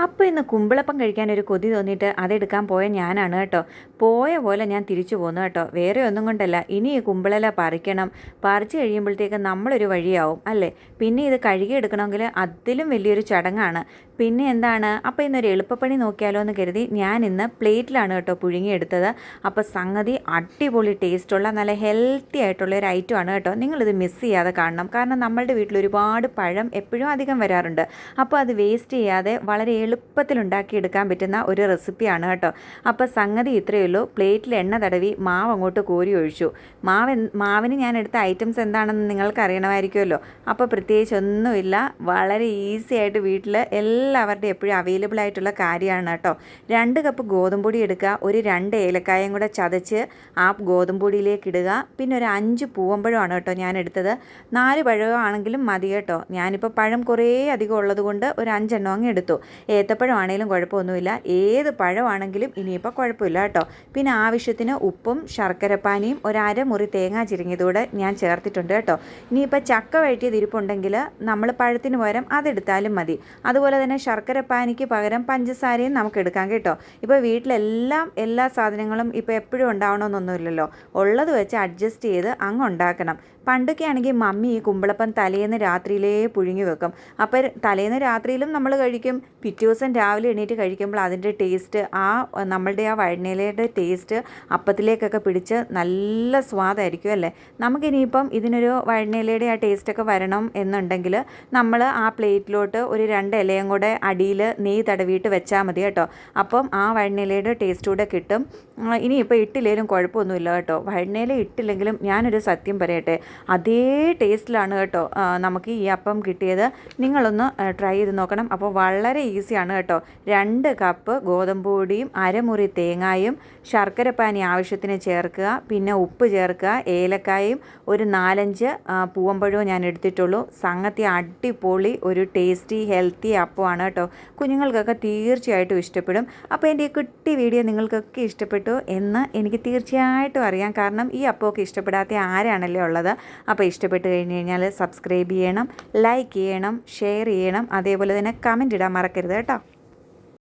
അപ്പോൾ ഇന്ന് കുമ്പിളപ്പം കഴിക്കാൻ ഒരു കൊതി തോന്നിയിട്ട് അതെടുക്കാൻ പോയ ഞാനാണ് കേട്ടോ. പോയ പോലെ ഞാൻ തിരിച്ചു പോന്നു കേട്ടോ. വേറെ ഒന്നും കൊണ്ടല്ല, ഇനി ഈ കുമ്പിളല പറിക്കണം. പറിച്ച് കഴിയുമ്പോഴത്തേക്ക് നമ്മളൊരു വഴിയാവും അല്ലേ. പിന്നെ ഇത് കഴുകിയെടുക്കണമെങ്കിൽ അതിലും വലിയൊരു ചടങ്ങാണ്. പിന്നെ എന്താണ്, അപ്പോൾ ഇന്നൊരു എളുപ്പപ്പണി നോക്കിയാലോ എന്ന് കരുതി ഞാൻ ഇന്ന് പ്ലേറ്റിലാണ് കേട്ടോ പുഴുങ്ങിയെടുത്തത്. അപ്പോൾ സംഗതി അടിപൊളി ടേസ്റ്റുള്ള നല്ല ഹെൽത്തി ആയിട്ടുള്ള ഒരു ഐറ്റമാണ് കേട്ടോ. നിങ്ങളിത് മിസ് ചെയ്യാതെ കാണണം. കാരണം നമ്മളുടെ വീട്ടിൽ ഒരുപാട് പഴം എപ്പോഴും അധികം വരാറുണ്ട്. അപ്പോൾ അത് വേസ്റ്റ് ചെയ്യാതെ വളരെ എളുപ്പത്തിൽ ഉണ്ടാക്കിയെടുക്കാൻ പറ്റുന്ന ഒരു റെസിപ്പിയാണ് കേട്ടോ. അപ്പോൾ സംഗതി ഇത്രയേ ഉള്ളൂ. പ്ലേറ്റിൽ എണ്ണ തടവി മാവ് അങ്ങോട്ട് കോരി ഒഴിച്ചു. മാവിന് ഞാൻ എടുത്ത ഐറ്റംസ് എന്താണെന്ന് നിങ്ങൾക്ക് അറിയണമായിരിക്കുമല്ലോ. അപ്പോൾ പ്രത്യേകിച്ച് ഒന്നുമില്ല, വളരെ ഈസി ആയിട്ട് വീട്ടിൽ എല്ലാവരുടെയും എപ്പോഴും അവൈലബിൾ ആയിട്ടുള്ള കാര്യമാണ് കേട്ടോ. 2 കപ്പ് ഗോതമ്പൊടി എടുക്കുക, ഒരു 2 ഏലക്കായും കൂടെ ചതച്ച് ആ ഗോതമ്പൊടിയിലേക്ക് ഇടുക. പിന്നെ ഒരു 5 പൂവമ്പഴമാണ് കേട്ടോ ഞാൻ എടുത്തത്. 4 പഴമാണെങ്കിലും മതി കേട്ടോ. ഞാനിപ്പോൾ പഴം കുറേ അധികം ഉള്ളത് കൊണ്ട് ഒരു 5 എണ്ണം അങ്ങ് എടുത്തു. ഏത്തപ്പഴമാണെങ്കിലും കുഴപ്പമൊന്നുമില്ല, ഏത് പഴമാണെങ്കിലും ഇനിയിപ്പോൾ കുഴപ്പമില്ല കേട്ടോ. പിന്നെ ആവശ്യത്തിന് ഉപ്പും ശർക്കരപ്പാനിയും ഒരു അരമുറി തേങ്ങ ചിരങ്ങിയതോടെ ഞാൻ ചേർത്തിട്ടുണ്ട് കേട്ടോ. ഇനിയിപ്പോൾ ചക്ക വഴറ്റിയത് ഇരിപ്പുണ്ടെങ്കിൽ നമ്മൾ പഴത്തിന് പകരം അതെടുത്താലും മതി. അതുപോലെ തന്നെ ശർക്കരപ്പാനിക്ക് പകരം പഞ്ചസാരയും നമുക്ക് എടുക്കാം കേട്ടോ. ഇപ്പോൾ വീട്ടിലെല്ലാം എല്ലാ സാധനങ്ങളും ഇപ്പോൾ എപ്പോഴും ഉണ്ടാവണമെന്നൊന്നുമില്ലല്ലോ. ഉള്ളത് വെച്ച് അഡ്ജസ്റ്റ് ചെയ്ത് അങ്ങ് ഉണ്ടാക്കണം. പണ്ടൊക്കെ ആണെങ്കിൽ മമ്മി ഈ കുമ്പിളപ്പം തലേന്ന് രാത്രിയിലേ പുഴുങ്ങി വെക്കും. അപ്പോൾ തലേന്ന് രാത്രിയിലും നമ്മൾ കഴിക്കും, പിറ്റേ ദിവസം രാവിലെ എണീറ്റ് കഴിക്കുമ്പോൾ അതിൻ്റെ ടേസ്റ്റ്, നമ്മളുടെ ആ വഴനയിലയുടെ ടേസ്റ്റ് അപ്പത്തിലേക്കൊക്കെ പിടിച്ച് നല്ല സ്വാദായിരിക്കും അല്ലേ. നമുക്കിനിയിപ്പം ഇതിനൊരു വഴനയിലയുടെ ആ ടേസ്റ്റൊക്കെ വരണം എന്നുണ്ടെങ്കിൽ നമ്മൾ ആ പ്ലേറ്റിലോട്ട് ഒരു 2 ഇലയും കൂടെ അടിയിൽ നെയ്യ് തടവിയിട്ട് വെച്ചാൽ മതി കേട്ടോ. അപ്പം ആ വഴനയിലയുടെ ടേസ്റ്റ് കൂടെ കിട്ടും. ഇനിയിപ്പോൾ ഇട്ടില്ലെങ്കിലും കുഴപ്പമൊന്നുമില്ല കേട്ടോ. വഴനയില ഇട്ടില്ലെങ്കിലും ഞാനൊരു സത്യം പറയട്ടെ, അതേ ടേസ്റ്റിലാണ് കേട്ടോ നമുക്ക് ഈ അപ്പം കിട്ടിയത്. നിങ്ങളൊന്ന് ട്രൈ ചെയ്ത് നോക്കണം. അപ്പോൾ വളരെ ഈസിയാണ് കേട്ടോ. 2 കപ്പ് ഗോതമ്പ് പൊടിയും അരമുറി തേങ്ങായും ശർക്കരപ്പാനി ആവശ്യത്തിന് ചേർക്കുക. പിന്നെ ഉപ്പ് ചേർക്കുക, ഏലക്കായും ഒരു 4-5 പൂവമ്പഴവും ഞാൻ എടുത്തിട്ടുള്ളൂ. സംഗതി അടിപൊളി ഒരു ടേസ്റ്റി ഹെൽത്തി അപ്പമാണ് കേട്ടോ. കുഞ്ഞുങ്ങൾക്കൊക്കെ തീർച്ചയായിട്ടും ഇഷ്ടപ്പെടും. അപ്പോൾ എൻ്റെ ഈ കുട്ടി വീഡിയോ നിങ്ങൾക്കൊക്കെ ഇഷ്ടപ്പെട്ടു എന്ന് എനിക്ക് തീർച്ചയായിട്ടും അറിയാം. കാരണം ഈ അപ്പമൊക്കെ ഇഷ്ടപ്പെടാത്ത ആരാണല്ലേ ഉള്ളത്. അപ്പോൾ ഇഷ്ടപ്പെട്ട് കഴിഞ്ഞ് കഴിഞ്ഞാൽ സബ്സ്ക്രൈബ് ചെയ്യണം, ലൈക്ക് ചെയ്യണം, ഷെയർ ചെയ്യണം, അതേപോലെ തന്നെ കമൻറ്റ് ഇടാൻ മറക്കരുത് കേട്ടോ.